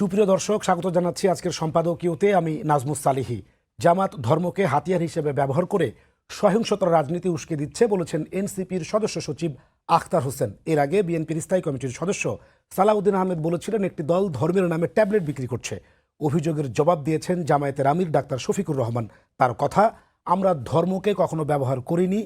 সুপ্রিয় দর্শক, স্বাগত জানাচ্ছি আজকের সম্পাদকীয়তে। আমি নাজমুস সালিহি। জামাত ধর্মকে হাতিয়ার হিসেবে ব্যবহার করে সহিংসতার রাজনীতি উস্কে দিচ্ছে বলেছেন এনসিপির সদস্য সচিব আখতার হোসেন। এর আগে বিএনপির স্থায়ী কমিটির সদস্য সালাউদ্দিন আহমেদ বলেছিলেন একটি দল ধর্মের নামে ট্যাবলেট বিক্রি করছে। অভিযোগের জবাব দিয়েছেন জামায়াতের আমির ডাক্তার শফিকুর রহমান। তার কথা, আমরা ধর্মকে কখনো ব্যবহার করিনি,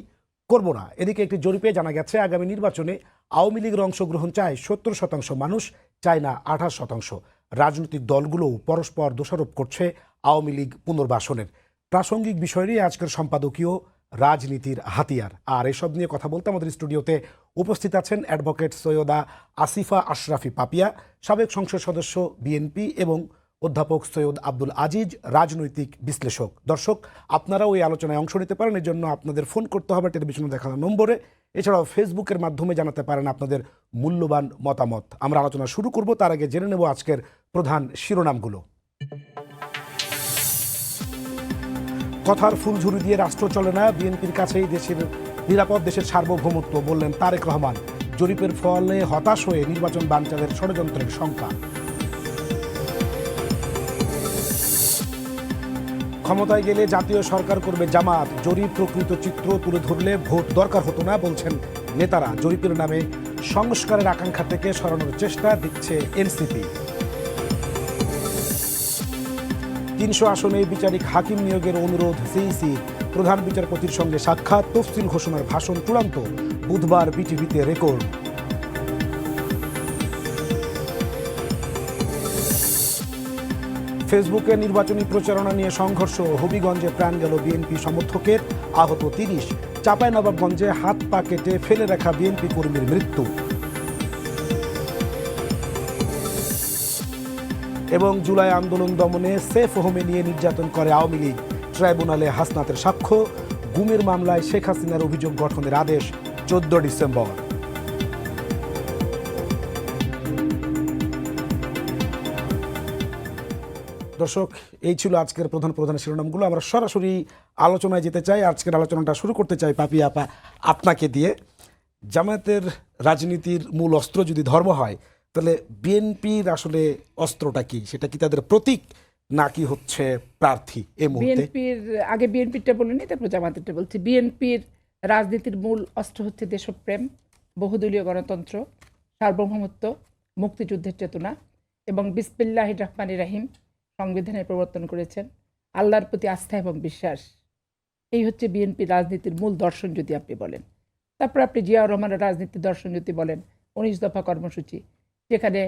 করব না। এদিকে একটি জরিপে জানা গেছে আগামী নির্বাচনে আওয়ামী লীগের অংশগ্রহণ চায় ৭০% মানুষ, চায় না ২৮%। রাজনৈতিক দলগুলোও পরস্পর দোষারোপ করছে আওয়ামী লীগ পুনর্বাসনের। প্রাসঙ্গিক বিষয় নিয়ে আজকের সম্পাদকীয় রাজনীতির হাতিয়ার। আর এসব নিয়ে কথা বলতে আমাদের স্টুডিওতে উপস্থিত আছেন অ্যাডভোকেট সৈয়দা আসিফা আশরাফি পাপিয়া, সাবেক সংসদ সদস্য বিএনপি, এবং অধ্যাপক সৈয়দ আব্দুল আজিজ, রাজনৈতিক বিশ্লেষক। দর্শক, আপনারাও এই আলোচনায় অংশ নিতে পারেন। এর জন্য আপনাদের ফোন করতে হবে টেলিভিশনে দেখানো নম্বরে। এছাড়াও ফেসবুকের মাধ্যমে জানাতে পারেন আপনাদের মূল্যবান মতামত। আমরা আলোচনা শুরু করব, তার আগে জেনে নেব আজকের প্রধান শিরোনামগুলো। কথার ফুলঝুরি দিয়ে রাষ্ট্র চলে না, বিএনপির কাছেই দেশের নিরাপদ, দেশের সার্বভৌমত্ব, বললেন তারেক রহমান। জরিপের ফলে হতাশ হয়ে নির্বাচন বানচালের ষড়যন্ত্রের শঙ্কা। ক্ষমতায় গেলে জাতীয় সরকার করবে জামাত, জরিপ প্রকৃত চিত্র তুলে ধরলে ভোট দরকার হতো না বলছেন নেতারা। জরিপের নামে সংস্কারের আকাঙ্ক্ষা থেকে সরানোর চেষ্টা দিচ্ছে এনসিপি। ৩০০ আসনে বিচারিক হাকিম নিয়োগের অনুরোধ সিইসি, প্রধান বিচারপতির সঙ্গে সাক্ষাৎ, তফসিল ঘোষণার ভাষণ চূড়ান্ত, বুধবার বিটিভিতে রেকর্ড। ফেসবুকে নির্বাচনী প্রচারণা নিয়ে সংঘর্ষ, হবিগঞ্জে প্রাণ গেল বিএনপি সমর্থকের, আহত ৩০। চাঁপাইনবাবগঞ্জে হাত পা কেটে ফেলে রাখা বিএনপি কর্মীর মৃত্যু। এবং জুলাই আন্দোলন দমনে সেফ হোমে নিয়ে নির্যাতন করে আওয়ামী লীগ, ট্রাইব্যুনালে হাসনাতের সাক্ষ্য। গুমের মামলায় শেখ হাসিনার অভিযোগ গঠনের আদেশ ১৪ ডিসেম্বর। দর্শক, এই ছিল আজকের প্রধান শিরোনামগুলো। আমরা সরাসরি আলোচনায় যেতে চাই। আজকের আলোচনাটা শুরু করতে চাই পাপিয়া আপা আপনাকে দিয়ে। জামায়াতের রাজনীতির মূল অস্ত্র যদি ধর্ম হয়, তাহলে বিএনপির আসলে অস্ত্রটা কি? সেটা কি তাদের প্রতীক নাকি হচ্ছে প্রার্থী? এই মুহূর্তে আগে বিএনপিটা বলিনি, তারপর জামায়াতেরটা বলছি। বিএনপির রাজনীতির মূল অস্ত্র হচ্ছে দেশপ্রেম, বহুদলীয় গণতন্ত্র, সার্বভৌমত্ব, মুক্তিযুদ্ধের চেতনা এবং বিসমিল্লাহির রহমানির রহিম সংবিধানের প্রবর্তন করেছেন, আল্লাহর প্রতি আস্থা এবং বিশ্বাস। এই হচ্ছে বিএনপির রাজনীতির মূল দর্শন যদি আপনি বলেন। তারপর আপনি জিয়াউর রহমানের রাজনীতির দর্শন যদি বলেন, ১৯ দফা কর্মসূচি, যেখানে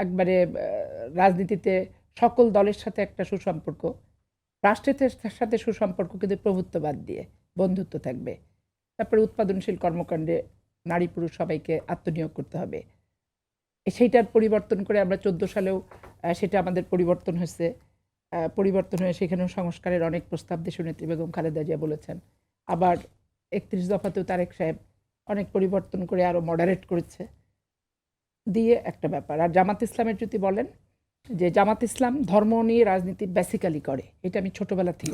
একবারে রাজনীতিতে সকল দলের সাথে একটা সুসম্পর্ক, রাষ্ট্রের সাথে সুসম্পর্ক, কিন্তু প্রভুত্ববাদ দিয়ে বন্ধুত্ব থাকবে। তারপরে উৎপাদনশীল কর্মকাণ্ডে নারী পুরুষ সবাইকে আত্মনিয়োগ করতে হবে। সেইটার পরিবর্তন করে আমরা ১৪ সালেও সেটা আমাদের পরিবর্তন হয়ে সেখানেও সংস্কারের অনেক প্রস্তাব দেশনেত্রী বেগম খালেদা জিয়া বলেছেন। আবার ৩১ দফাতেও তারেক সাহেব অনেক পরিবর্তন করে আরও মডারেট করেছে দিয়ে একটা ব্যাপার। আর জামাত ইসলামের যদি বলেন, যে জামাত ইসলাম ধর্ম নিয়ে রাজনীতি বেসিক্যালি করে, এটা আমি ছোটবেলা থেকে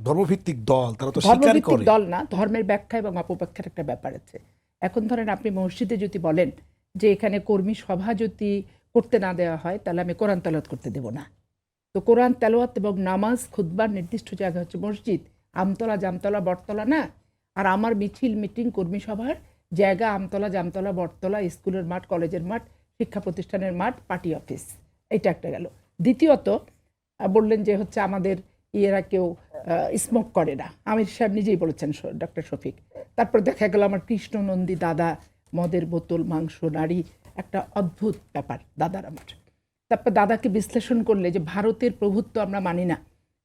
ধর্মভিত্তিক দল, তারা তো ধর্মভিত্তিক দল না, ধর্মের ব্যাখ্যা এবং অপব্যাখ্যার একটা ব্যাপার আছে। এখন ধরেন আপনি মসজিদে যদি বলেন যে এখানে কর্মী সভা যদি করতে না দেওয়া হয়, তাহলে আমি কোরআন তেলাওয়াত করতে দেব না। তো কোরআন তেলাওয়াত এবং নামাজ খুতবার নির্দিষ্ট জায়গা হচ্ছে মসজিদ, আমতলা, জামতলা, বটতলা না। আর আমার মিছিল, মিটিং, কর্মী সভার জায়গা আমতলা, জামতলা, বটতলা, স্কুলের মাঠ, কলেজের মাঠ, শিক্ষা প্রতিষ্ঠানের মাঠ, পার্টি অফিস। এটা একটা গেল। দ্বিতীয়ত বললেন যে হচ্ছে আমাদের ইয়েরা কেউ স্মোক করে না, আমির সাহেব নিজেই বলেছেন, ডক্টর শফিক। তারপর দেখা গেল আমার কৃষ্ণনন্দী দাদা, মদের বোতল, মাংস, নারী, একটা অদ্ভুত ব্যাপার দাদার আমার। তারপর দাদাকে বিশ্লেষণ করলে যে ভারতের প্রভুত্ব আমরা মানি না,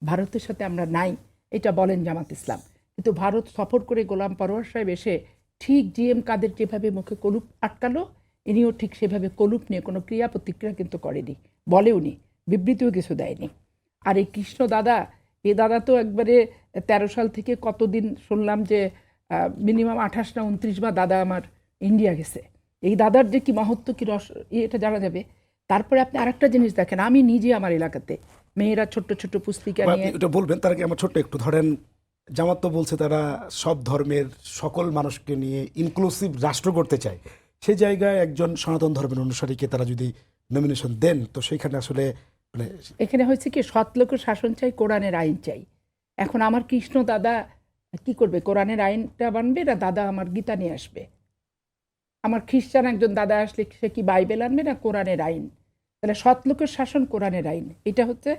ভারতের সাথে আমরা নাই, এটা বলেন জামাত ইসলাম। কিন্তু ভারত সফর করে গোলাম পরোয়ার সাহেব এসে ঠিক জিএম কাদের যেভাবে মুখে কলুপ আটকালো, ইনিও ঠিক সেভাবে কলুপ নিয়ে কোনো ক্রিয়া প্রতিক্রিয়া কিন্তু করেনি, বলেওনি, বিবৃতিও কিছু দেয়নি। আর এই কৃষ্ণ দাদা, এই দাদা তো একবারে ১৩ সাল থেকে কতদিন শুনলাম যে মিনিমাম ২৮ না ২৯ বার দাদা আমার ইন্ডিয়া গেছে। এই দাদার যে কি মাহাত্ম্য, কি এটা জানা যাবে। তারপরে আপনি আরেকটা জিনিস দেখেন, আমি নিজে আমার এলাকাতে মেয়েরা ছোট্ট ছোট্ট পুস্তিকা নিয়ে, এটা বলবেন তার আগে আমার ছোট্ট একটু ধরেন, জামাত তো বলছে তারা সব ধর্মের সকল মানুষকে নিয়ে ইনক্লুসিভ রাষ্ট্র করতে চায়। সেই জায়গায় একজন সনাতন ধর্মের অনুসারীকে তারা যদি নমিনেশন দেন, তো সেইখানে আসলে মানে এখানে হয়েছে কি, সৎ লোকের শাসন চাই, কোরআনের আইন চাই। এখন আমার কৃষ্ণ দাদা কি করবে, কোরআনের আইনটা মানবে না দাদা আমার গীতা নিয়ে আসবে? আমার খ্রিস্টান একজন দাদা আসলে সে কি বাইবেল আনবে না কোরআনের আইন? তাহলে সৎ লোকের শাসন, কোরআনের আইন, এটা হচ্ছে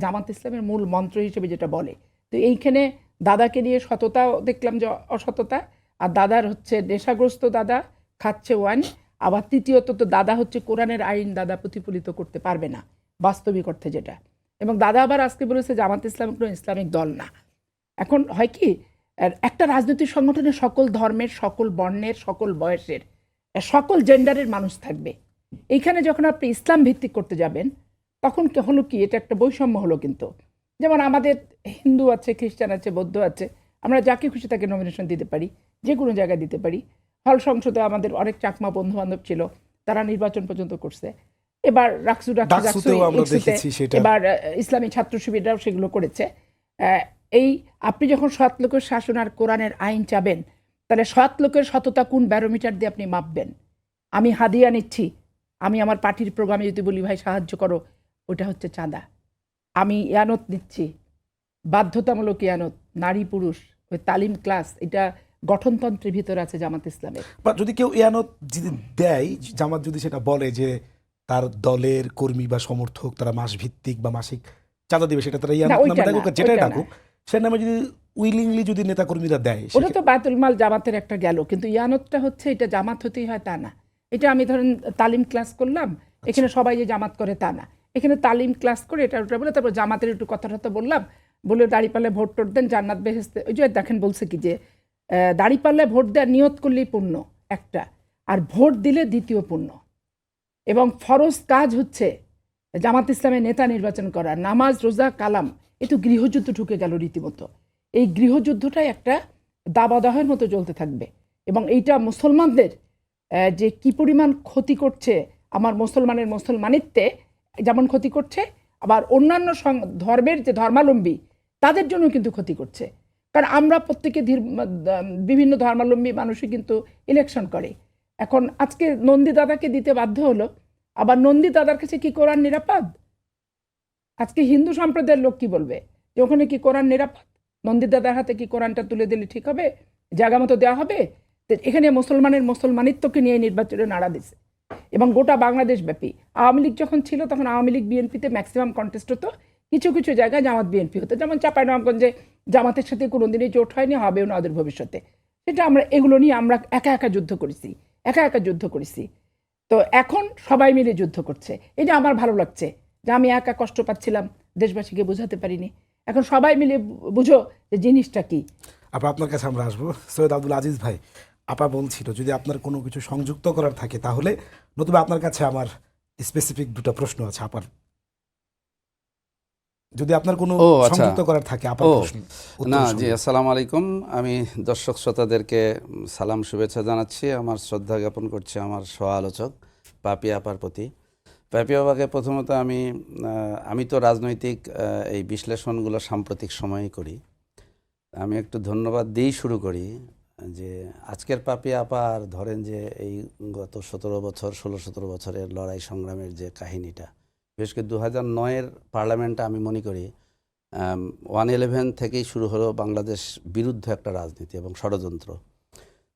জামাত ইসলামের মূল মন্ত্র হিসেবে যেটা বলে। তো এইখানে দাদাকে নিয়ে সততাও দেখলাম যে অসততা, আর দাদার হচ্ছে নেশাগ্রস্ত দাদা, খাচ্ছে ওয়াইন। আবার তৃতীয়ত তো দাদা হচ্ছে কোরআনের আইন দাদা প্রতিফলিত করতে পারবে না বাস্তবিক অর্থে যেটা। এবং দাদা আবার আজকে বলেছে জামাত ইসলাম কোনো ইসলামিক দল না। এখন হয় কি, একটা রাজনৈতিক সংগঠনে সকল ধর্মের, সকল বর্ণের, সকল বয়সের, সকল জেন্ডারের মানুষ থাকবে। এইখানে যখন আপনি ইসলাম ভিত্তিক করতে যাবেন তখন হলো কি, এটা একটা বৈষম্য হলো। কিন্তু যেমন আমাদের হিন্দু আছে, খ্রিস্টান আছে, বৌদ্ধ আছে, আমরা যাকে খুশি তাকে নমিনেশন দিতে পারি, যে কোনো জায়গায় দিতে পারি। হল সংসদে আমাদের অনেক চাকমা বন্ধু বান্ধব ছিল, তারা নির্বাচন পর্যন্ত করছে। এবার ডাকসুতেও আমরা দেখেছি সেটা। এবার ইসলামী ছাত্র শিবিররাও সেগুলো করেছে। এই আপনি যখন সৎ লোকের শাসন আর কোরআনের আইন চাবেন, তাহলে সৎ লোকের সততা কোন ব্যারোমিটার দিয়ে আপনি মাপবেন? আমি হাদিয়া নিচ্ছি, আমি আমার পার্টির প্রোগ্রামে যদি বলি ভাই সাহায্য করো, ওটা হচ্ছে চাঁদা। আমি ইয়ানত নিচ্ছি, বাধ্যতামূলক ইয়ানত, নারী পুরুষ, ওই তালিম ক্লাস, এটা গঠনতন্ত্রের ভিতরে আছে জামাত ইসলামের। বা যদি কেউ ইয়ানত যদি দেয়, জামাত যদি সেটা বলে যে তার দলের কর্মী বা সমর্থক তারা মাস ভিত্তিক বা মাসিক চাঁদা দিবে, সেটা তারা ইয়ানত নামে ডাকুক, যেটাই ডাকুক, সে নামে যদি উইলিংলি যদি নেতাকর্মীরা দেয়, ওটা তো বায়তুল মাল জামাতের একটা গেল। কিন্তু ইয়ানতটা হচ্ছে এটা জামাত হতেই হয় তা না। এটা আমি ধরেন তালিম ক্লাস করলাম, এখানে সবাই যে জামাত করে তা না। এখানে তালিম ক্লাস করে এটা ওটা বলে তারপর জামাতের একটু কথাটা বললাম, বলে দাঁড়িপাল্লায় ভোট টোট দেন, জান্নাত বেহেশতে। ওই যে দেখেন বলছে কি যে দাঁড়িপাল্লায় ভোট দেওয়ার নিয়ত করলেই পুণ্য একটা, আর ভোট দিলে দ্বিতীয় পুণ্য। এবং ফরজ কাজ হচ্ছে জামাত ইসলামের নেতা নির্বাচন করা, নামাজ রোজা কালাম, এ তো গৃহযুদ্ধ ঢুকে গেল রীতিমতো। এই গৃহযুদ্ধটাই একটা দাবাদহের মতো চলতে থাকবে। এবং এইটা মুসলমানদের যে কি পরিমাণ ক্ষতি করছে, আমার মুসলমানের মুসলমানিত্বে যেমন ক্ষতি করছে, আবার অন্যান্য ধর্মের যে ধর্মাবলম্বী তাদের জন্য কিন্তু ক্ষতি করছে। কারণ আমরা প্রত্যেকে বিভিন্ন ধর্মাবলম্বী মানুষই কিন্তু ইলেকশন করে। এখন আজকে নন্দী দাদাকে দিতে বাধ্য হলো, আবার নন্দী দাদার কাছে কি কোরআন নিরাপদ? আজকে হিন্দু সম্প্রদায়ের লোক কি বলবে যে ওখানে কি কোরআন নিরাপদ? নন্দী দাদার হাতে কি কোরআনটা তুলে দিলে ঠিক হবে, জায়গা মতো দেওয়া হবে? এখানে মুসলমানের মুসলমানিত্বকে নিয়ে নির্বাচনে নাড়া দিছে। এবং গোটা বাংলাদেশ ব্যাপী আওয়ামী লীগ যখন ছিল তখন আওয়ামী লীগ বিএনপিতে ম্যাক্সিমাম কন্টেস্ট হতো, কিছু কিছু জায়গায় জামাত বিএনপি হতো। যেমন চাঁপাইনবাবগঞ্জে জামাতের সাথে কোনোদিনই জোট হয়নি, হবেও না ওদের ভবিষ্যতে। সেটা আমরা এগুলো নিয়ে আমরা একা একা যুদ্ধ করেছি। তো এখন সবাই মিলে যুদ্ধ করছে, এটা আমার ভালো লাগছে যে আমি একা কষ্ট পাচ্ছিলাম, দেশবাসীকে বোঝাতে পারিনি। এখন সবাই মিলে বুঝো যে জিনিসটা কি। আপনার কাছে আমরা আসবো। সৈয়দ আব্দুল আজিজ ভাই, আপা বলছিল যদি আপনার কোনো কিছু সংযুক্ত করার থাকে তাহলে, নতুবা আপনার কাছে আমার স্পেসিফিক দুটো প্রশ্ন আছে আপার, যদি আপনার কোনো সংযুক্ত করার থাকে আপার প্রশ্ন। না জি, আসসালামু আলাইকুম। আমি দর্শক শ্রোতাদেরকে সালাম শুভেচ্ছা জানাচ্ছি, আমার শ্রদ্ধা জ্ঞাপন করছি আমার সহ আলোচক পাপি আপার প্রতি। পাপি আপাকে প্রথমত আমি তো রাজনৈতিক এই বিশ্লেষণগুলো সাম্প্রতিক সময়ে করি, আমি একটু ধন্যবাদ দিয়েই শুরু করি যে আজকের পাপি আপা আর ধরেন যে এই গত 16-17 বছরের লড়াই সংগ্রামের যে কাহিনীটা, বিশেষ করে 2009-এর পার্লামেন্টটা আমি মনে করি 111 থেকেই শুরু হলো বাংলাদেশ বিরুদ্ধ একটা রাজনীতি এবং ষড়যন্ত্র।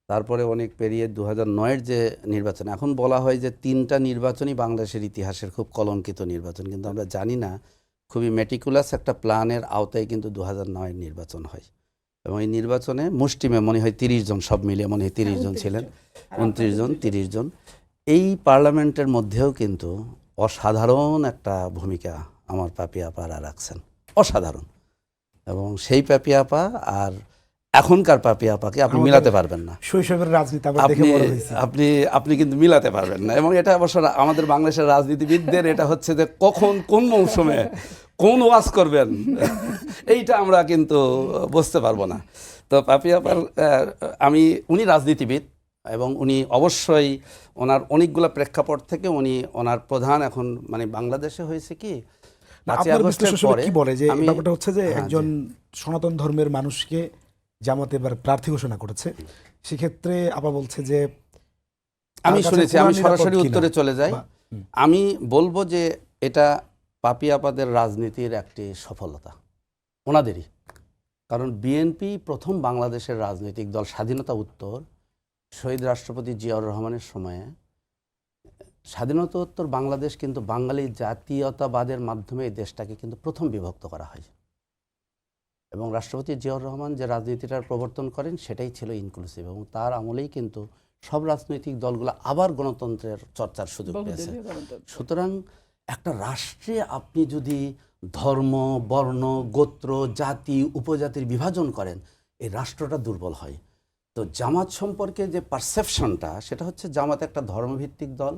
তারপরে অনেক পেরিয়ে 2009-এর যে নির্বাচন, এখন বলা হয় যে 3টা নির্বাচনই বাংলাদেশের ইতিহাসের খুব কলঙ্কিত নির্বাচন, কিন্তু আমরা জানি না খুবই মেটিকুলাস একটা প্ল্যানের আওতায় কিন্তু 2009-এর নির্বাচন হয়। এবং এই নির্বাচনে মুষ্টিমে মনে হয় 30 জন, সব মিলিয়ে মনে হয় 30 জন ছিলেন, 29 জন। এই পার্লামেন্টের মধ্যেও কিন্তু অসাধারণ একটা ভূমিকা আমার পাপি আপারা রাখছেন, অসাধারণ। এবং সেই পাপি আপা আর এখনকার পাপি আপাকে আপনি মিলাতে পারবেন না। শৈশবের রাজনীতি আপনি কিন্তু মিলাতে পারবেন না। এবং এটা অবশ্য আমাদের বাংলাদেশের রাজনীতিবিদদের এটা হচ্ছে যে কখন কোন মৌসুমে কোন ওয়াজ করবেন এইটা আমরা কিন্তু বুঝতে পারবো না। তো পাপি আপার উনি রাজনীতিবিদ এবং উনি অবশ্যই ওনার অনেকগুলো প্রেক্ষাপট থেকে ওনার প্রধান এখন মানে বাংলাদেশে হয়েছে কি কি বলে যে ব্যাপারটা হচ্ছে যে একজন সনাতন ধর্মের মানুষকে জামাত এবার প্রার্থী ঘোষণা করেছে, সেক্ষেত্রে আপা বলছে যে আমি শুনেছি, আমি সরাসরি উত্তরে চলে যাই। আমি বলবো যে এটা পাপিয়াপাদের রাজনীতির একটি সফলতা ওনাদেরই, কারণ বিএনপি প্রথম বাংলাদেশের রাজনৈতিক দল স্বাধীনতা উত্তর শহীদ রাষ্ট্রপতি জিয়াউর রহমানের সময়ে স্বাধীনতা উত্তর বাংলাদেশ কিন্তু বাঙালি জাতীয়তাবাদের মাধ্যমে এই দেশটাকে কিন্তু প্রথম বিভক্ত করা হয় এবং রাষ্ট্রপতি জিয়াউর রহমান যে রাজনীতিটার প্রবর্তন করেন সেটাই ছিল ইনক্লুসিভ এবং তার আমলেই কিন্তু সব রাজনৈতিক দলগুলো আবার গণতন্ত্রের চর্চার সুযোগ পেয়েছে। সুতরাং একটা রাষ্ট্রে আপনি যদি ধর্ম, বর্ণ, গোত্র, জাতি, উপজাতির বিভাজন করেন এই রাষ্ট্রটা দুর্বল হয়। তো জামাত সম্পর্কে যে পারসেপশনটা সেটা হচ্ছে জামাত একটা ধর্মভিত্তিক দল,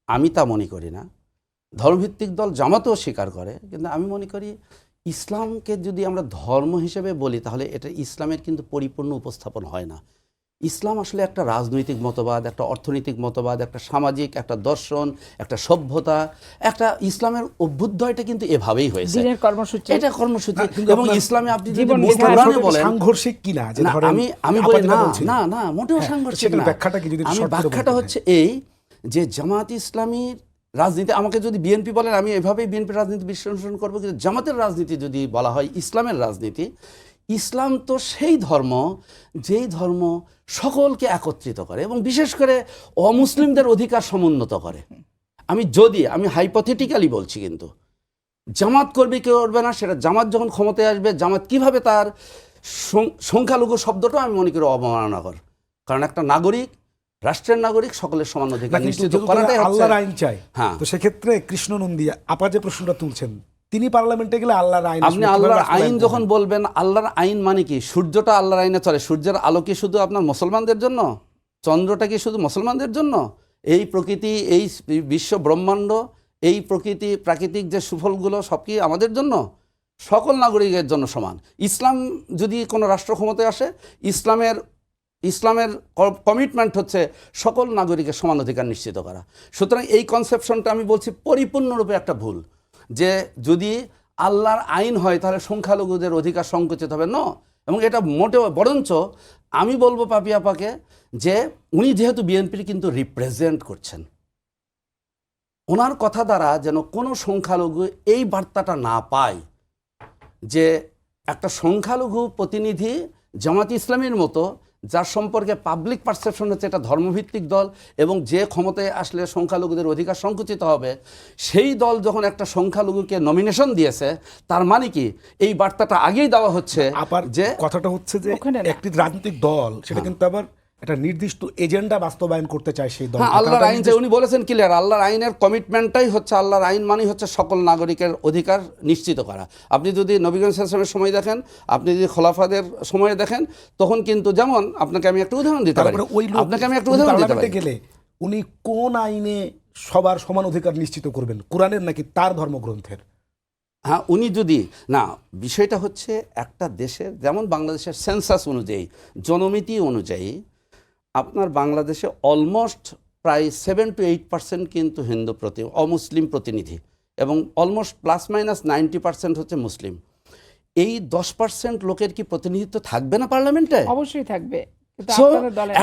আমি তা মনে করি না। ধর্মভিত্তিক দল জামাতও স্বীকার করে, কিন্তু আমি মনে করি ইসলামকে যদি আমরা ধর্ম হিসেবে বলি তাহলে এটা ইসলামের কিন্তু পরিপূর্ণ উপস্থাপন হয় না। ইসলাম আসলে একটা রাজনৈতিক মতবাদ, একটা অর্থনৈতিক মতবাদ, একটা সামাজিক, একটা দর্শন, একটা সভ্যতা, একটা ইসলামের অভ্যুদয়টা কিন্তু এভাবেই হয়েছে। এটা কর্মসূচি এবং ইসলামে আপনি যদি কোরআনে বলেন সাংঘর্ষিক কিনা, যে না, ধরেন আমি বলি না বলছেন। না না মোটেও সাংঘর্ষিক সেটার না। ব্যাখ্যাটা কি যদি আমি শর্ট করে ব্যাখ্যাটা বলতেন? হচ্ছে এই যে জামাত ইসলামীর রাজনীতি, আমাকে যদি বিএনপি বলেন আমি এভাবেই বিএনপির রাজনীতি বিশ্লেষণ করবো, কিন্তু জামাতের রাজনীতি যদি বলা হয় ইসলামের রাজনীতি, ইসলাম তো সেই ধর্ম যেই ধর্ম সকলকে একত্রিত করে এবং বিশেষ করে অমুসলিমদের অধিকার সমুন্নত করে। আমি হাইপোথেটিক্যালি বলছি, কিন্তু জামাত করবে কেউ করবে না সেটা জামাত যখন ক্ষমতায় আসবে জামাত কিভাবে তার সংখ্যালঘু শব্দটা আমি মনে করি অবমাননাকর, কারণ একটা নাগরিক, রাষ্ট্রের নাগরিক সকলের সমান অধিকার নিশ্চিত করাটাই হচ্ছে আল্লাহর আইন চাই। হ্যাঁ, তো সেক্ষেত্রে কৃষ্ণ নন্দী আপা যে প্রশ্নটা তুলছেন, তিনি পার্লামেন্টে গেলে আল্লাহর আইন, আপনি আল্লাহর আইন যখন বলবেন, আল্লাহর আইন মানে কি? সূর্যটা আল্লাহর আইনে চলে, সূর্যের আলো কি শুধু আপনার মুসলমানদের জন্য? চন্দ্রটা কি শুধু মুসলমানদের জন্য? এই প্রকৃতি, এই বিশ্ব ব্রহ্মাণ্ড, এই প্রকৃতি, প্রাকৃতিক যে সুফলগুলো সব কি আমাদের জন্য? সকল নাগরিকের জন্য সমান। ইসলাম যদি কোনো রাষ্ট্র ক্ষমতায় আসে, ইসলামের কমিটমেন্ট হচ্ছে সকল নাগরিকের সমান অধিকার নিশ্চিত করা। সুতরাং এই কনসেপশনটা আমি বলছি পরিপূর্ণরূপে একটা ভুল, যে যদি আল্লাহর আইন হয় তাহলে সংখ্যালঘুদের অধিকার সংকুচিত হবে না, এবং এটা মোটেও, বরঞ্চ আমি বলবো পাপিয়াপাকে যে উনি যেহেতু বিএনপির কিন্তু রিপ্রেজেন্ট করছেন, ওনার কথা দ্বারা যেন কোনো সংখ্যালঘু এই বার্তাটা না পায় যে একটা সংখ্যালঘু প্রতিনিধি জামাত ইসলামীর মতো, যার সম্পর্কে পাবলিক পারসেপশন হচ্ছে এটা ধর্মভিত্তিক দল এবং যে ক্ষমতায় আসলে সংখ্যালঘুদের অধিকার সংকুচিত হবে, সেই দল যখন একটা সংখ্যালঘুকে নমিনেশন দিয়েছে, তার মানে কি এই বার্তাটা আগেই দেওয়া হচ্ছে যে কথাটা হচ্ছে যে একটি রাজনৈতিক দল সেটা কিন্তু আবার একটা নির্দিষ্ট এজেন্ডা বাস্তবায়ন করতে চায় সেই দল। হ্যাঁ, আল্লাহর আইন যে উনি বলেছেন ক্লিয়ার, আল্লাহর আইনের কমিটমেন্টটাই হচ্ছে, আল্লাহর আইন মানে হচ্ছে সকল নাগরিকের অধিকার নিশ্চিত করা। আপনি যদি নবীগঞ্জ সাল্লামের সময় দেখেন, আপনি যদি খোলাফাদের সময় দেখেন, তখন কিন্তু যেমন আপনাকে আমি একটা উদাহরণ দিতে পারি, গেলে উনি কোন আইনে সবার সমান অধিকার নিশ্চিত করবেন, কোরআনের নাকি তার ধর্মগ্রন্থের? হ্যাঁ, উনি যদি না, বিষয়টা হচ্ছে একটা দেশের, যেমন বাংলাদেশের সেন্সাস অনুযায়ী, জনমিতি অনুযায়ী আপনার বাংলাদেশে অলমোস্ট প্রায় 7 to 8% কিন্তু হিন্দু অমুসলিম প্রতিনিধি এবং অলমোস্ট +- 90% হচ্ছে মুসলিম। এই 10% লোকের কি প্রতিনিধিত্ব থাকবে না পার্লামেন্টে? অবশ্যই থাকবে।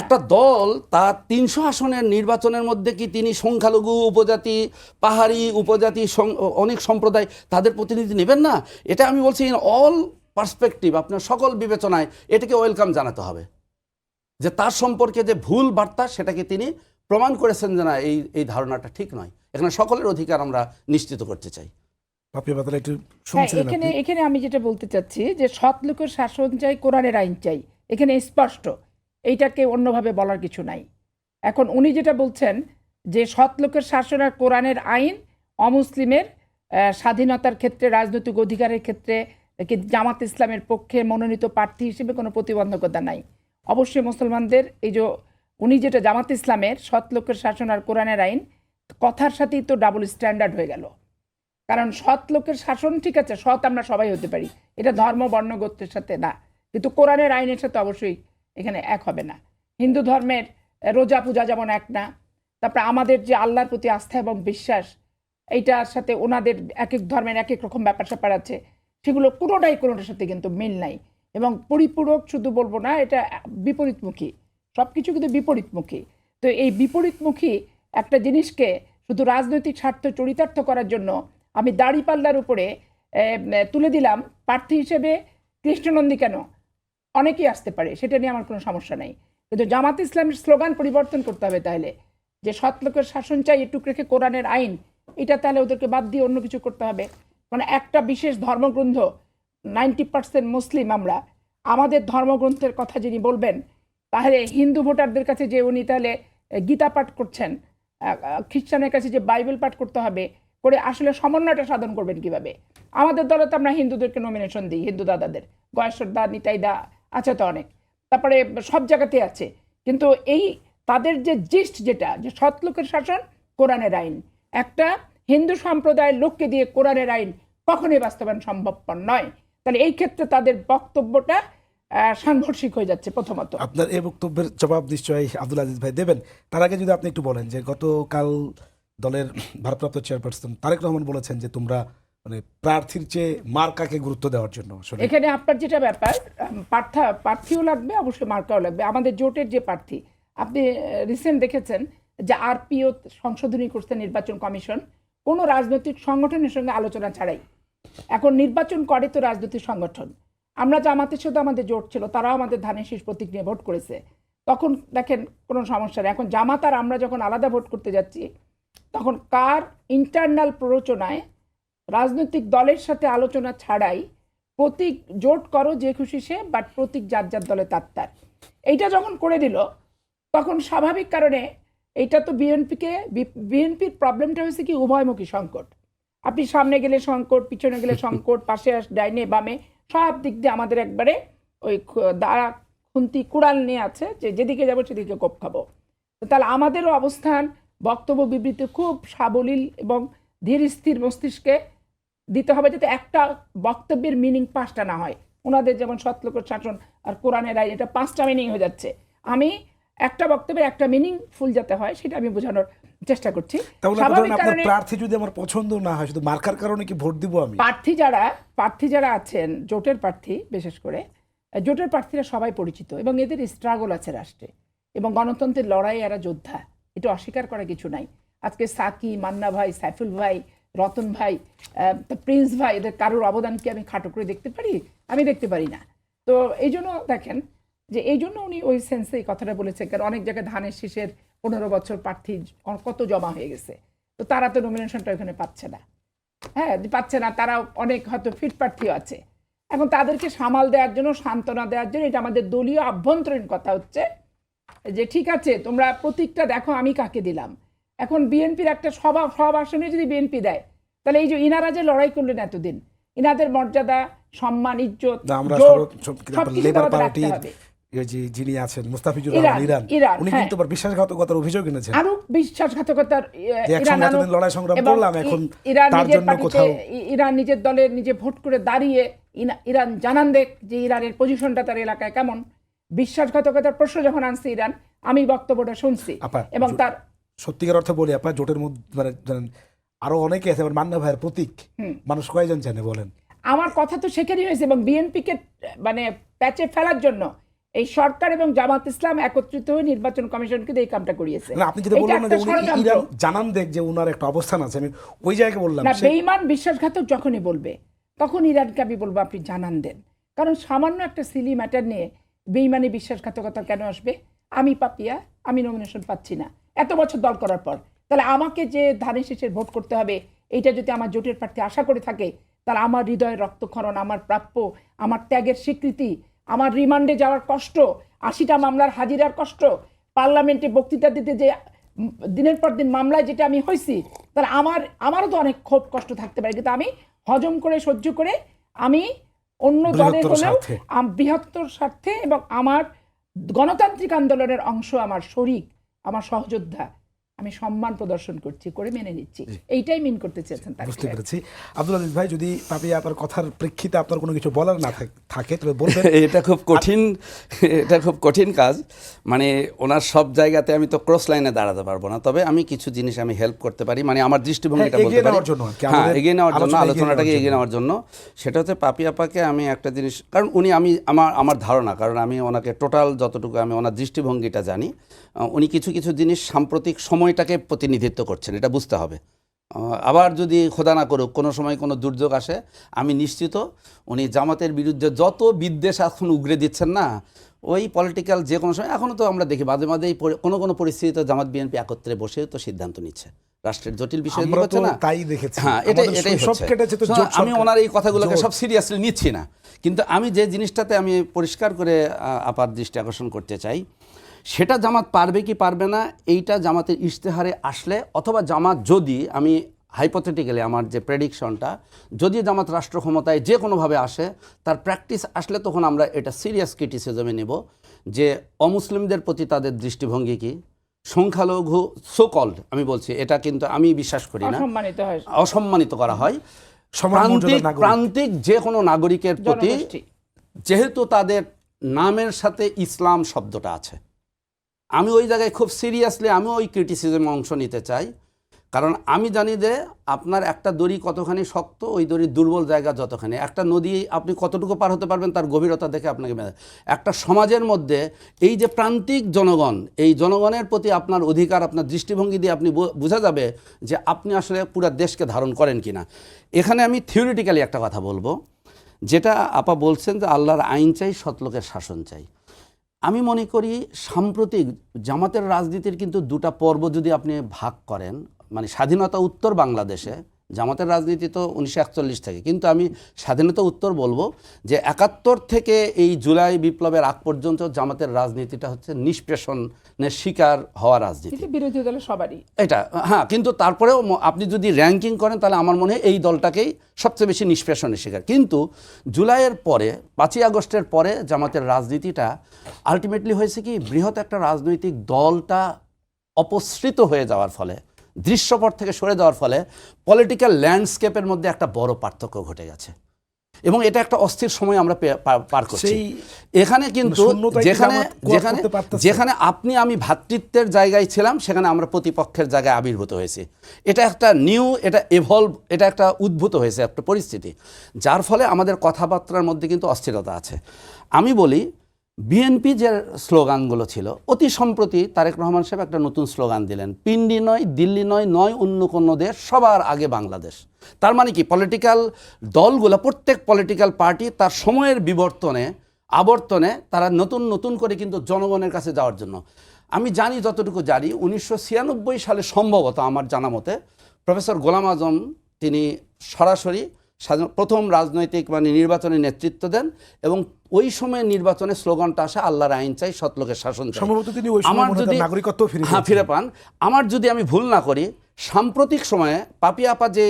একটা দল তার 300 আসনের নির্বাচনের মধ্যে কি তিনি সংখ্যালঘু, উপজাতি, পাহাড়ি, উপজাতি, অনেক সম্প্রদায় তাদের প্রতিনিধি নেবেন না? এটা আমি বলছি ইন অল পার্সপেক্টিভ, আপনার সকল বিবেচনায় এটাকে ওয়েলকাম জানাতে হবে, যে তার সম্পর্কে যে ভুল বার্তা সেটাকে তিনি প্রমাণ করেছেন যে না, এই ধারণাটা ঠিক নয়। এখানে সকলের অধিকার আমরা নিশ্চিত করতে চাই। এখানে আমি যেটা বলতে চাচ্ছি যে সৎ লোকের শাসন চাই, কোরআনের আইন চাই, এখানে স্পষ্ট, এইটাকে অন্যভাবে বলার কিছু নাই। এখন উনি যেটা বলছেন যে সৎ লোকের শাসন আর কোরআনের আইন, অমুসলিমের স্বাধীনতার ক্ষেত্রে, রাজনৈতিক অধিকারের ক্ষেত্রে জামাত ইসলামের পক্ষে মনোনীত প্রার্থী হিসেবে কোনো প্রতিবন্ধকতা নাই। অবশ্যই মুসলমানদের এই যে উনি যেটা জামাত ইসলামের সৎ লোকের শাসন আর কোরআনের আইন, কথার সাথেই তো ডাবল স্ট্যান্ডার্ড হয়ে গেল। কারণ সৎ লোকের শাসন ঠিক আছে, সৎ আমরা সবাই হতে পারি, এটা ধর্ম, বর্ণ, গোত্রের সাথে না, কিন্তু কোরআনের আইনের সাথে অবশ্যই এখানে এক হবে না। হিন্দু ধর্মের রোজা পূজা যেমন এক না, তারপরে আমাদের যে আল্লাহর প্রতি আস্থা এবং বিশ্বাস, এইটার সাথে ওনাদের এক এক ধর্মের এক এক রকম ব্যাপার স্যাপার আছে, সেগুলো কোনোটার সাথে কিন্তু মিল নাই। এবং পরিপূরক শুধু বলবো না, এটা বিপরীতমুখী, সব কিছু কিন্তু বিপরীতমুখী। তো এই বিপরীতমুখী একটা জিনিসকে শুধু রাজনৈতিক স্বার্থ চরিতার্থ করার জন্য আমি দাড়িপাল্লার উপরে তুলে দিলাম প্রার্থী হিসেবে কৃষ্ণনন্দী কেন, অনেকেই আসতে পারে, সেটা নিয়ে আমার কোনো সমস্যা নাই। কিন্তু জামাত ইসলামের স্লোগান পরিবর্তন করতে হবে তাহলে, যে সৎ লোকের শাসন চাই একটু রেখে কোরআনের আইন, এটা তাহলে ওদেরকে বাদ দিয়ে অন্য কিছু করতে হবে। মানে একটা বিশেষ ধর্মগ্রন্থ, 90% মুসলিম আমরা, আমাদের ধর্মগ্রন্থের কথা যিনি বলবেন, তাহলে হিন্দু ভোটারদের কাছে যে উনি তাহলে গীতা পাঠ করছেন, খ্রিস্টানের কাছে যে বাইবেল পাঠ করতে হবে করে আসলে সমন্বয়টা সাধন করবেন কিভাবে? আমাদের দলে তো আমরা হিন্দুদেরকে নমিনেশন দিই, হিন্দু দাদাদের, গয়েশ্বরদা, নিতাইদা আছে তো অনেক, তারপরে সব জায়গাতে আছে। কিন্তু এই তাদের যে জিস্ট যেটা, যে সৎ লোকের শাসন, কোরআনের আইন, একটা হিন্দু সম্প্রদায়ের লোককে দিয়ে কোরআনের আইন কখনোই বাস্তবায়ন সম্ভবপর নয়। তাহলে এই ক্ষেত্রে তাদের বক্তব্যটা সাংঘর্ষিক হয়ে যাচ্ছে। প্রথমত আপনার এই বক্তব্যের জবাব নিশ্চয়ই আব্দুল আজিজ ভাই দেবেন। তার আগে যদি আপনি একটু বলেন যে গতকাল দলের ভারপ্রাপ্ত চেয়ারপারসন তারেক রহমান বলেছেন যে তোমরা মানে প্রার্থীর চেয়ে মার্কাকে গুরুত্ব দেওয়ার জন্য। আসলে এখানে আপনার যেটা ব্যাপার, প্রার্থীও লাগবে, অবশ্যই মার্কাও লাগবে। আমাদের জোটের যে প্রার্থী, আপনি রিসেন্ট দেখেছেন যে আরপিও সংশোধনী করছে নির্বাচন কমিশন, কোনো রাজনৈতিক সংগঠনের সঙ্গে আলোচনা ছাড়াই। এখন নির্বাচন করে তো রাজনৈতিক সংগঠন। আমরা জামাতের সাথে আমাদের জোট ছিল, তারাও আমাদের ধানের শীষ প্রতীক নিয়ে ভোট করেছে, তখন দেখেন কোনো সমস্যা নেই। এখন জামাত আর আমরা যখন আলাদা ভোট করতে যাচ্ছি, তখন কার ইন্টারনাল প্ররোচনায় রাজনৈতিক দলের সাথে আলোচনা ছাড়াই প্রতীক জোট করো যে খুশি সে, বাট প্রতীক যার যার দলে তার। এইটা যখন করে দিল, তখন স্বাভাবিক কারণে এইটা তো বিএনপির প্রবলেমটা হয়েছে কি উভয়মুখী সংকট। আপনি সামনে গেলে সংকট, পিছনে গেলে সংকট, পাশে ডাইনে বামে সব দিক দিয়ে আমাদের একবারে ওই দাঁড়া খুন্তি কুড়াল নিয়ে আছে, যে যেদিকে যাবো সেদিকে কোপ খাবো। তাহলে আমাদেরও অবস্থান, বক্তব্য বিবৃতি খুব সাবলীল এবং ধীর স্থির মস্তিষ্কে দিতে হবে, যাতে একটা বক্তব্যের মিনিং 5টা না হয়। ওনাদের যেমন সৎলোকের শাসন আর কোরআনের আইন, এটা 5টা মিনিং হয়ে যাচ্ছে। আমি একটা বক্তব্যের একটা মিনিংফুল যাতে হয় সেটা আমি বোঝানোর চেষ্টা করছি। স্বাভাবিক কারণে প্রার্থী যদি আমার পছন্দ না হয়, শুধু মার্কার কারণে কি ভোট দিব আমি? প্রার্থী যারা আছেন, জোটের প্রার্থী, বিশেষ করে জোটের প্রার্থীরা সবাই পরিচিত এবং এদের স্ট্রাগল আছে রাষ্ট্রে এবং গণতন্ত্রের লড়াই, এরা যোদ্ধা, এটা অস্বীকার করা কিছু নাই। আজকে সাকি, মান্না ভাই, সাইফুল ভাই, রতন ভাই, প্রিন্স ভাই, এদের কারোর অবদান কি আমি খাটো করে দেখতে পারি? আমি দেখতে পারি না। তো এই জন্য দেখেন যে এই জন্য উনি ওই সেন্সে এই কথাটা বলেছেন, কারণ অনেক জায়গায় ধানের শীষের 15 বছর প্রার্থী কত জমা হয়ে গেছে, তো তারা তো নমিনেশনটা ওখানে পাচ্ছে না। হ্যাঁ, পাচ্ছে না, তারা অনেক হয়তো ফিট প্রার্থীও আছে। এখন তাদেরকে সামাল দেওয়ার জন্য, সান্ত্বনা দেওয়ার জন্য, এটা আমাদের দলীয় আভ্যন্তরীণ কথা হচ্ছে যে ঠিক আছে তোমরা প্রতীকটা দেখো আমি কাকে দিলাম। এখন বিএনপির একটা সব আসনে যদি বিএনপি দেয়, তাহলে এই যে ইনারা যে লড়াই করলেন এতদিন, ইনাদের মর্যাদা, সম্মান, ইজ্জত, যিনি আছেন মুস্তাফিজুর রহমান ইরান, উনি কিন্তু বিশ্বাসঘাতকতার অভিযোগ এনেছেন। আরো বিশ্বাসঘাতকতার লড়াই সংগ্রাম করলাম, এখন তার জন্য কোথাও ইরান নিজের দলে নিজে ভোট করে দাঁড়িয়ে ইরান জানান দেখ যে ইরানের পজিশনটা তার এলাকায় কেমন। বিশ্বাসঘাতকতার প্রশ্ন যখন আনছে ইরান, আমি বক্তব্যটা শুনছি এবং তার সত্যিকার অর্থে বলি আপা, জোটের মধ্যে মানে আরো অনেকে আছে, মান্না ভাইয়ের প্রতীক মানুষ কয়জন জানে বলেন? আমার কথা তো সেখানেই হয়েছে এবং বিএনপিকে মানে প্যাচে ফেলার জন্য এই সরকার এবং জামাত ইসলাম একত্রিত হয়ে নির্বাচন কমিশনকে এই কামটা করিয়েছে। আপনি যেটা বললেন না যে উনি ইরান জানান দেখ যে উনার একটা অবস্থান আছে, আমি ওই জায়গায় বললাম না, বেঈমান বিশ্বাসঘাতক যখনই বলবে তখন ইরানকে আমি বলবো আপনি জানান দেন, কারণ সামান্য একটা সিলি ম্যাটার নিয়ে বেঈমানি বিশ্বাসঘাতকতা কেন আসবে? আমি পাপিয়া, আমি নমিনেশন পাচ্ছি না এত বছর দল করার পর, তাহলে আমাকে যে ধানের শীষের ভোট করতে হবে, এইটা যদি আমার জোটের প্রার্থী আশা করে থাকে, তাহলে আমার হৃদয়ের রক্তক্ষরণ, আমার প্রাপ্য, আমার ত্যাগের স্বীকৃতি, আমার রিমান্ডে যাওয়ার কষ্ট, 80টা মামলার হাজিরার কষ্ট, পার্লামেন্টে বক্তৃতা দিতে যে দিনের পর দিন মামলায় যেটা আমি হয়েছি, তাহলে আমারও তো অনেক ক্ষোভ কষ্ট থাকতে পারে, কিন্তু আমি হজম করে সহ্য করে আমি অন্য দলের হলেও বৃহত্তর স্বার্থে এবং আমার গণতান্ত্রিক আন্দোলনের অংশ, আমার শরীক, আমার সহযোদ্ধা, আমি সম্মান প্রদর্শন করছি, করে মেনে নিচ্ছি। এইটাই মিন করতে চেয়েছেন। বুঝতে পেরেছি। আব্দুল আজিজ ভাই, যদি পাপিয়া আপনার কথার প্রেক্ষিতে আপনার কোনো কিছু বলার না থাকে তবে বলবেন। এটা খুব কঠিন কাজ, মানে ওনার সব জায়গাতে আমি তো ক্রস লাইনে দাঁড়াতে পারবো না, তবে আমি কিছু জিনিস আমি হেল্প করতে পারি, মানে আমার দৃষ্টিভঙ্গিটা বলতে পারি, এগিয়ে নেওয়ার জন্য, আলোচনাটাকে এগিয়ে নেওয়ার জন্য। সেটা হচ্ছে পাপিয়াপাকে আমি একটা জিনিস, কারণ উনি আমার ধারণা, কারণ আমি ওনাকে টোটাল যতটুকু আমি ওনার দৃষ্টিভঙ্গিটা জানি, উনি কিছু জিনিস সাম্প্রতিক সময় সময়টাকে প্রতিনিধিত্ব করছেন, এটা বুঝতে হবে। আবার যদি খোদা না করুক কোনো সময় কোনো দুর্যোগ আসে, আমি নিশ্চিত উনি জামাতের বিরুদ্ধে যত বিদ্বেষ এখন উগরে দিচ্ছেন না, ওই পলিটিক্যাল যে কোনো সময়, এখনও তো আমরা দেখি মাঝে মাঝেই কোনো পরিস্থিতিতে জামাত বিএনপি একত্রে বসে তো সিদ্ধান্ত নিচ্ছে রাষ্ট্রের জটিল বিষয় আমরা হচ্ছে তো না। তাই দেখেছি। হ্যাঁ, আমাদের এটাই শৈশব হচ্ছে। কেটেছে তো So, জোট আমি সরকার। ওনার এই কথাগুলোকে জোট। সব সিরিয়াসলি নিচ্ছি না, কিন্তু আমি যে জিনিসটাতে আমি পরিষ্কার করে আপার দৃষ্টি আকর্ষণ করতে চাই, সেটা জামাত পারবে কি পারবে না, এইটা জামাতের ইশতেহারে আসলে, অথবা জামাত যদি, আমি হাইপোথেটিক্যালি আমার যে প্রেডিকশনটা, যদি জামাত রাষ্ট্র ক্ষমতায় যে কোনোভাবে আসে, তার প্র্যাকটিস আসলে তখন আমরা এটা সিরিয়াস ক্রিটিসিজমে নেব যে অমুসলিমদের প্রতি তাদের দৃষ্টিভঙ্গি কি, সংখ্যালঘু সোকল্ড, আমি বলছি এটা কিন্তু আমি বিশ্বাস করি না, অসম্মানিত হয় অসম্মানিত করা হয় সমান মর্যাদার নাগরিক। প্রান্তিক যে কোনো নাগরিকের প্রতি, জনগোষ্ঠী। যেহেতু তাদের নামের সাথে ইসলাম শব্দটা আছে, আমি ওই জায়গায় খুব সিরিয়াসলি আমি ওই ক্রিটিসিজমে অংশ নিতে চাই। কারণ আমি জানি যে আপনার একটা দড়ি কতখানি শক্ত, ওই দড়ির দুর্বল জায়গা যতখানি। একটা নদী আপনি কতটুকু পার হতে পারবেন তার গভীরতা দেখে আপনাকে একটা সমাজের মধ্যে এই যে প্রান্তিক জনগণ, এই জনগণের প্রতি আপনার অধিকার, আপনার দৃষ্টিভঙ্গি দিয়ে আপনি বোঝা যাবে যে আপনি আসলে পুরো দেশকে ধারণ করেন কিনা। এখানে আমি থিওরিটিক্যালি একটা কথা বলবো, যেটা আপা বলছেন যে আল্লাহর আইন চাই, সৎলোকের শাসন চাই। আমি মনে করি সাম্প্রতিক জামাতের রাজনীতির কিন্তু দুটা পর্ব যদি আপনি ভাগ করেন, মানে স্বাধীনতা উত্তর বাংলাদেশে জামাতের রাজনীতি তো 1941 থেকে, কিন্তু আমি স্বাধীনতা উত্তর বলবো যে 71 থেকে এই জুলাই বিপ্লবের আগ পর্যন্ত জামাতের রাজনীতিটা হচ্ছে নিষ্পেষণের শিকার হওয়া রাজনীতি। কিন্তু বিরোধী দলের সবারই এটা, হ্যাঁ, কিন্তু তারপরেও আপনি যদি র্যাঙ্কিং করেন তাহলে আমার মনে হয় এই দলটাকেই সবচেয়ে বেশি নিষ্পেষণের শিকার। কিন্তু জুলাইয়ের পরে, 5ই আগস্টের পরে জামাতের রাজনীতিটা আলটিমেটলি হয়েছে কি, বৃহৎ একটা রাজনৈতিক দলটা অপসৃত হয়ে যাওয়ার ফলে, দৃশ্যপট থেকে সরে যাওয়ার ফলে পলিটিক্যাল ল্যান্ডস্কেপের মধ্যে একটা বড় পার্থক্য ঘটে গেছে, এবং এটা একটা অস্থির সময় আমরা পার করছি। এখানে কিন্তু যেখানে আপনি আমি ভ্রাতৃত্বের জায়গায় ছিলাম, সেখানে আমরা প্রতিপক্ষের জায়গায় আবির্ভূত হয়েছি। এটা একটা নিউ, এটা এভলভ, এটা একটা উদ্ভূত হয়েছে একটা পরিস্থিতি, যার ফলে আমাদের কথাবার্তার মধ্যে কিন্তু অস্থিরতা আছে। আমি বলি বিএনপি যে স্লোগানগুলো ছিল, অতি সম্প্রতি তারেক রহমান সাহেব একটা নতুন স্লোগান দিলেন, পিন্ডি নয়, দিল্লি নয়, নয় অন্য কোনো দেশ, সবার আগে বাংলাদেশ। তার মানে কি, পলিটিক্যাল দলগুলো, প্রত্যেক পলিটিক্যাল পার্টি তার সময়ের আবর্তনে তারা নতুন নতুন করে কিন্তু জনগণের কাছে যাওয়ার জন্য, আমি জানি যতটুকু জানি 1996 সালে সম্ভবত আমার জানা মতে প্রফেসর গোলাম আজম তিনি সরাসরি প্রথম রাজনৈতিক নির্বাচনে নেতৃত্ব দেন, এবং ওই সময় নির্বাচনে স্লোগানটা আসে আল্লাহর আইন চাই, সৎলোকের শাসন চাই। আমার যদি ফিরে পান, আমার যদি আমি ভুল না করি, সাম্প্রতিক সময়ে পাপিয়া আপা যে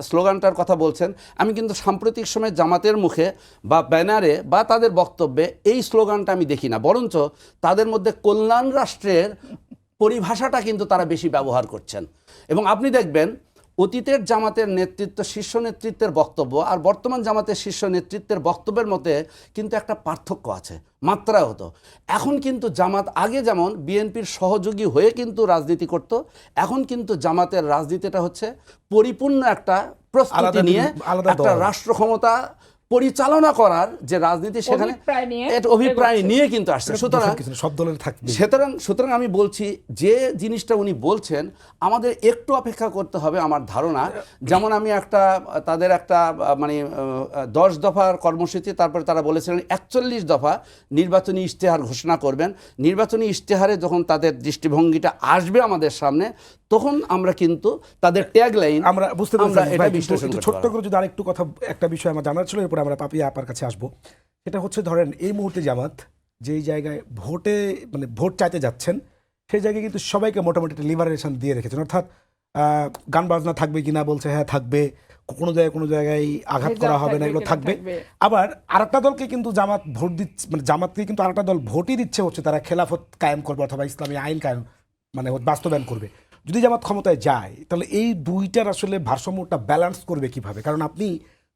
স্লোগানটার কথা বলছেন, আমি কিন্তু সাম্প্রতিক সময়ে জামাতের মুখে বা ব্যানারে বা তাদের বক্তব্যে এই স্লোগানটা আমি দেখি না, বরঞ্চ তাদের মধ্যে কল্যাণ রাষ্ট্রের পরিভাষাটা কিন্তু তারা বেশি ব্যবহার করছেন। এবং আপনি দেখবেন অতীতের জামাতের নেতৃত্ব, শীর্ষ নেতৃত্বের বক্তব্য আর বর্তমান জামাতের শীর্ষ নেতৃত্বের বক্তব্যের মধ্যে কিন্তু একটা পার্থক্য আছে, মাত্রা হতো। এখন কিন্তু জামাত আগে যেমন বিএনপির সহযোগী হয়ে কিন্তু রাজনীতি করত, এখন কিন্তু জামাতের রাজনীতিটা হচ্ছে পরিপূর্ণ একটা প্রস্তুতি নিয়ে একটা রাষ্ট্র ক্ষমতা পরিচালনা করার যে রাজনীতি, সেখানে অভিপ্রায় নিয়ে কিন্তু আসছে। সুতরাং আমি বলছি যে জিনিসটা উনি বলছেন আমাদের একটু অপেক্ষা করতে হবে আমার ধারণা। যেমন আমি তাদের একটা 10 দফার কর্মসূচি, তারপরে তারা বলেছিলেন 41 দফা নির্বাচনী ইশতেহার ঘোষণা করবেন। নির্বাচনী ইশতেহারে যখন তাদের দৃষ্টিভঙ্গিটা আসবে আমাদের সামনে, তখন আমরা কিন্তু তাদের ট্যাগলাইন আমরা বুঝতে পারছি। ছোট্ট করে যদি আরেকটু কথা, একটা বিষয় আমার জানার ছিল, এরপর আমরা পাপিয়া আপার কাছে আসবো। সেটা হচ্ছে, ধরেন এই মুহূর্তে জামাত যেই জায়গায় ভোট চাইতে যাচ্ছেন, সেই জায়গায় কিন্তু সবাইকে মোটামুটি একটা লিবারেশন দিয়ে রেখেছেন, অর্থাৎ গান বাজনা থাকবে কিনা বলছে হ্যাঁ থাকবে, কোনো জায়গায় আঘাত করা হবে না, এগুলো থাকবে। আবার আরেকটা দলকে কিন্তু জামাত ভোট দিচ্ছে, জামাতকে কিন্তু আরেকটা দল ভোটই দিচ্ছে, হচ্ছে তারা খেলাফত কায়েম করবে অথবা ইসলামী আইন কায়েম বাস্তবায়ন করবে। যদি জামাত ক্ষমতায় যায়, তাহলে এই দুইটার আসলে ভারসাম্যটা ব্যালেন্স করবে কিভাবে? কারণ আপনি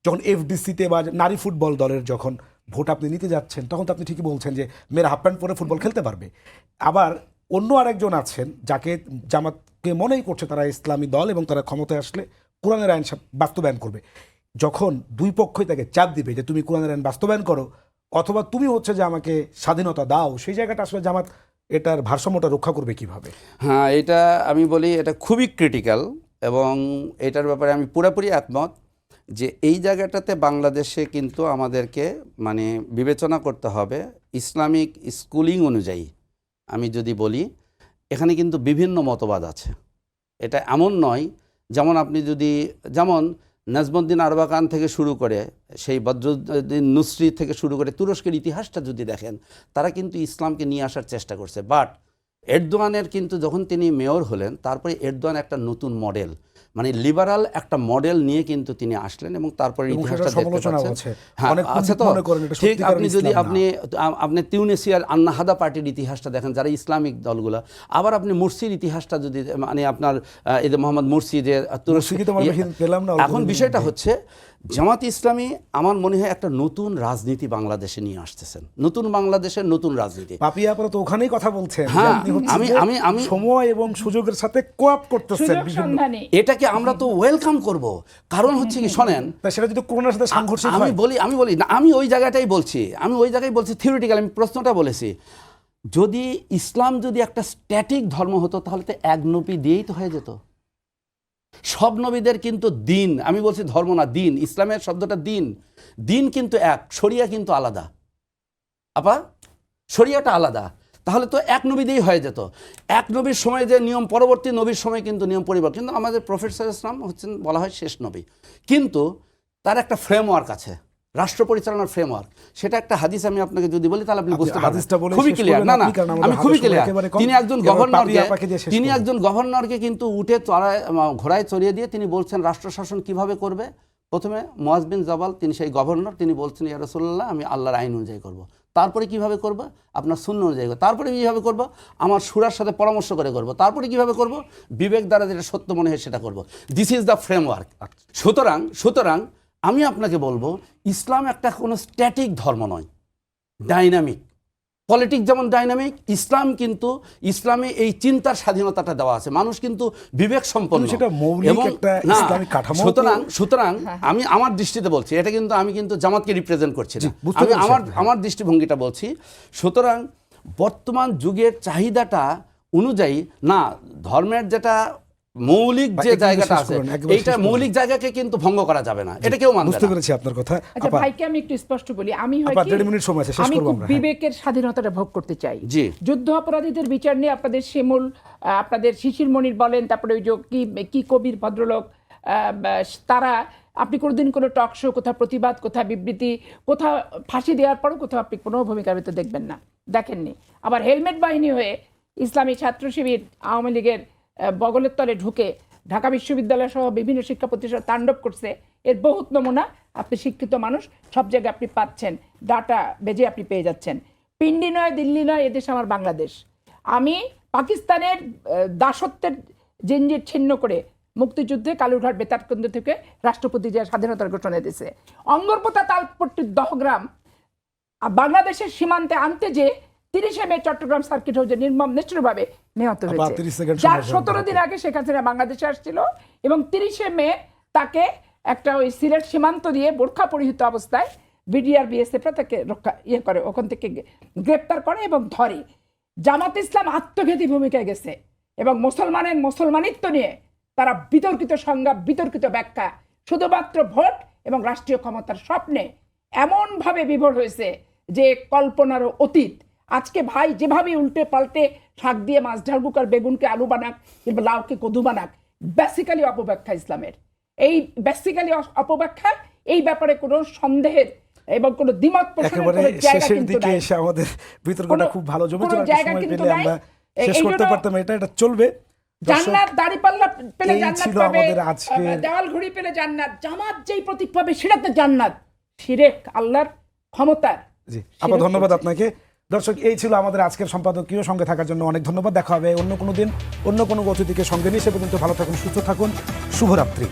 যখন এফডিসিতে বা নারী ফুটবল দলের যখন ভোট আপনি নিতে যাচ্ছেন, তখন তো আপনি ঠিকই বলছেন যে মেয়েরা হাফ প্যান্ট পরে ফুটবল খেলতে পারবে। আবার অন্য আরেকজন আছেন যাকে জামাতকে মনেই করছে তারা ইসলামী দল এবং তারা ক্ষমতায় আসলে কোরআনের আইন বাস্তবায়ন করবে। যখন দুই পক্ষই তাকে চাপ দিবে যে তুমি কোরআনের আইন বাস্তবায়ন করো, অথবা তুমি হচ্ছে যে আমাকে স্বাধীনতা দাও, সেই জায়গাটা আসলে জামাত এটার ভারসাম্যটা রক্ষা করবে কিভাবে? হ্যাঁ, এটা আমি বলি এটা খুবই ক্রিটিক্যাল, এবং এটার ব্যাপারে আমি পুরোপুরি একমত যে এই জায়গাটাতে বাংলাদেশে কিন্তু আমাদেরকে মানে বিবেচনা করতে হবে ইসলামিক স্কুলিং অনুযায়ী। আমি যদি বলি এখানে কিন্তু বিভিন্ন মতবাদ আছে, এটা এমন নয় যেমন আপনি যদি যেমন নাজমুদ্দিন আরবাকান থেকে শুরু করে সেই বদরুদ্দিন নুসরি থেকে শুরু করে তুরস্কের ইতিহাসটা যদি দেখেন, তারা কিন্তু ইসলামকে নিয়ে আসার চেষ্টা করছে। বাট এরদোয়ানের কিন্তু যখন তিনি মেয়র হলেন, তারপরে এরদোয়ান একটা নতুন মডেল মানে লিবারাল একটা মডেল নিয়ে কিন্তু তিনি আসলেন, এবং তারপরে এবং ইতিহাসটা সেটার দেখতে সমালোচনাও পাচ্ছেন। আছে। হ্যাঁ, অনেক আছে পণ্ডিত তো মনে করেন এটা ঠিক। সত্যিকারের আপনি যদি ইসলাম না। আপনি তিউনিসিয়ার আন্নাহাদা পার্টির ইতিহাসটা দেখেন, যারা ইসলামিক দলগুলো, আবার আপনি মুরসির ইতিহাসটা যদি মানে আপনার এই যে মোহাম্মদ মুরসি যে মুরসিকে তো আমরা বেশি পেলাম না, অল্প এখন দিনের বিষয়টা মধ্যে। হচ্ছে জামাত ইসলামী আমার মনে হয় একটা নতুন রাজনীতি বাংলাদেশে নিয়ে আসতেছেন, নতুন বাংলাদেশের নতুন রাজনীতি। পাপিয়া আপনারা তো ওখানেই কথা বলছেন যে হ্যাঁ, আপনি হচ্ছে আমি- যে আমি- আমি- সময় এবং সুযোগের সাথে কোঅ্যাপ করতেছেন সুযোগ বিভিন্ন। সন্ধানী। এটাকে আমরা তো ওয়েলকাম করব, কারণ হচ্ছে কি শোনেন, তা সেটা যদি করোনার সাথে সাংঘর্ষিক আমি হয়, বলি না, আমি ওই জায়গাটাই বলছি, থিওরিটিক্যাল আমি প্রশ্নটা বলেছি। যদি ইসলাম যদি একটা স্ট্যাটিক ধর্ম হতো, তাহলে তো এক নবী দিয়েই তো হয়ে যেত। সব নবীদের কিন্তু দিন, আমি বলছি ধর্ম না, দিন, ইসলামের শব্দটা দিন, দিন কিন্তু এক, শরিয়া কিন্তু আলাদা। আপা, শরিয়াটা আলাদা, তাহলে তো এক নবী দিয়েই হয়ে যেত। এক নবীর সময় যে নিয়ম, পরবর্তী নবীর সময় কিন্তু নিয়ম পরিবর্তন। কিন্তু আমাদের প্রফেট সাল্লাল্লাহু আলাইহি ওয়াসাল্লাম হচ্ছেন বলা হয় শেষ নবী, কিন্তু তার একটা ফ্রেমওয়ার্ক আছে, রাষ্ট্র পরিচালনার ফ্রেমওয়ার্ক। সেটা একটা হাদিস আমি আপনাকে যদি বলি তাহলে আপনি বুঝতে পারবেন। হাদিসটা বলে খুবই শেষ ক্লিয়ার, করবেন না না আপনি, কারণ আমাদের আমি হাতে খুবই সময় ক্লিয়ার। একেবারে কম। তিনি একজন এবার গভর্নরকে, পাপিয়া আপাকে দিয়ে শেষ তিনি করবো। একজন গভর্নরকে কিন্তু উঠে ঘোড়ায় চড়িয়ে দিয়ে তিনি বলছেন রাষ্ট্র শাসন কিভাবে করবে। প্রথমে মুয়াজ বিন জাবাল, তিনি সেই গভর্নর, তিনি বলছেন ইয়া রাসূলুল্লাহ, আমি আল্লাহর আইন অনুযায়ী করব। তারপরে কিভাবে করব? আপনার সুন্নাহ অনুযায়ী করব। তারপরে কিভাবে করব? আমার শুরার সাথে পরামর্শ করে করব। তারপরে কিভাবে করব? বিবেক দ্বারা যেটা সত্য মনে হয় সেটা করব। This is the framework. সুতরাং আমি আপনাকে বলবো, ইসলাম একটা কোনো স্ট্যাটিক ধর্ম নয়, ডাইনামিক। পলিটিক্স যেমন ডাইনামিক, ইসলাম কিন্তু, ইসলামে এই চিন্তার স্বাধীনতাটা দেওয়া আছে, মানুষ কিন্তু বিবেক সম্পন্ন। কিন্তু সেটা মৌলিক একটা না, ইসলামিক কাঠামো তো- সুতরাং আমি আমার দৃষ্টিতে বলছি, এটা কিন্তু আমি কিন্তু জামাতকে রিপ্রেজেন্ট করছি না, বুঝতে আমি পেরেছি আপনি। আমার দৃষ্টিভঙ্গিটা বলছি। সুতরাং বর্তমান যুগের চাহিদাটা অনুযায়ী না, ধর্মের যেটা মৌলিক যে একেবারে জায়গাটা শেষ আছে, করুন, একেবারে এইটা শেষ করুন। মৌলিক জায়গাকে কিন্তু ভঙ্গ করা যাবে না, এটা কেউ মানবে বুঝতে না। পেরেছি আপনার কথা। আচ্ছা আপা, ভাইকে আমি একটু স্পষ্ট বলি, আমি হয় আপা, কি, 1.5 মিনিট সময় আছে, শেষ আমি করবো খুব আমরা, হ্যাঁ। বিবেকের স্বাধীনতাটা ভোগ করতে চাই। জি। যুদ্ধ অপরাধীদের বিচার নিয়ে আপনাদের শিমুল, আপনাদের শিশির মনির বলেন, তারপরে ওই যে কি কবির ভদ্রলোক, তারা, আপনি কোনোদিন কোনো টক শো, কোথাও প্রতিবাদ, কোথাও বিবৃতি, কোথাও ফাঁসি দেওয়ার পরও কোথাও আপনি কোনো ভূমিকার ভিতরে দেখবেন না, দেখেননি। আবার হেলমেট বাহিনী হয়ে ইসলামী ছাত্র শিবির, আওয়ামী লীগের বগলের তলে ঢুকে ঢাকা বিশ্ববিদ্যালয় সহ বিভিন্ন শিক্ষা প্রতিষ্ঠান তাণ্ডব করছে। এর বহুত নমুনা, আপনি শিক্ষিত মানুষ, সব জায়গায় আপনি পাচ্ছেন, ডাটা বেজে আপনি পেয়ে যাচ্ছেন। পিন্ডি নয়, দিল্লি নয়, এদেশ আমার বাংলাদেশ। আমি পাকিস্তানের দাসত্বের জঞ্জির ছিন্ন করে মুক্তিযুদ্ধে কালুরঘাট বেতারকেন্দ্র থেকে রাষ্ট্রপতি যে স্বাধীনতার ঘোষণা দিয়েছে, অঙ্গরপোতা তালপট্টির দহগ্রাম বাংলাদেশের সীমান্তে আনতে যে 30 মে চট্টগ্রাম সার্কিট হাউসে নির্মম নিষ্ঠুরভাবে নিহত হয়েছে, 30 সেকেন্ড যার সময় 17 দিন আগে শেখ হাসিনা বাংলাদেশে আসছিল, এবং 30 মে তাকে একটা ওই সিলেট সীমান্ত দিয়ে বোরখা পরিহিত অবস্থায় বিডিআর বিএসএফরা তাকে করে, ওখান থেকে গ্রেপ্তার করে এবং ধরে। জামাত ইসলাম আত্মঘাতী ভূমিকায় গেছে, এবং মুসলমানের মুসলমানিত্ব নিয়ে তারা বিতর্কিত সংজ্ঞা, বিতর্কিত ব্যাখ্যা, শুধুমাত্র ভোট এবং রাষ্ট্রীয় ক্ষমতার স্বপ্নে এমনভাবে বিভোর হয়েছে যে কল্পনারও অতীত। আজকে ভাই যেভাবে উল্টে পাল্টে শাক দিয়ে মাছ ঝাড়বুক আর বেগুনকে আলু বানাক কিংবা লাউকে কদু বানাক, বেসিক্যালি অপব্যাখ্যা ইসলামের। এই বেসিক্যালি অপব্যাখ্যা, এই ব্যাপারে কোনো সন্দেহের এবং কোনো দ্বিমত পোষণের একেবারে কোনো জায়গা শেষের কিন্তু দিকে নাই। এসে আমাদের বিতর্কটা খুব ভালো জমেছিল, কোনো একটা জায়গা সময় কিন্তু পেলে নাই। আমরা শেষ এই করতে জন্য পারতাম, এটা চলবে। দর্শক, জান্নাত দাড়িপাল্লা পেলে এই জান্নাত ছিল পাবে, আমাদের আজকের- দেওয়াল ঘড়ি পেলে জান্নাত। জামাত যেই প্রতীক পাবে সেটাতে জান্নাত, শিরেক আল্লাহর ক্ষমতার। জি আপা, ধন্যবাদ আপনাকে। দর্শক, এই ছিল আমাদের আজকের সম্পাদকীয়, সঙ্গে থাকার জন্য অনেক ধন্যবাদ। দেখা হবে অন্য কোনো দিন অন্য কোনো অতিথিকে সঙ্গে নিয়ে। সে পর্যন্ত ভালো থাকুন, সুস্থ থাকুন, শুভরাত্রি।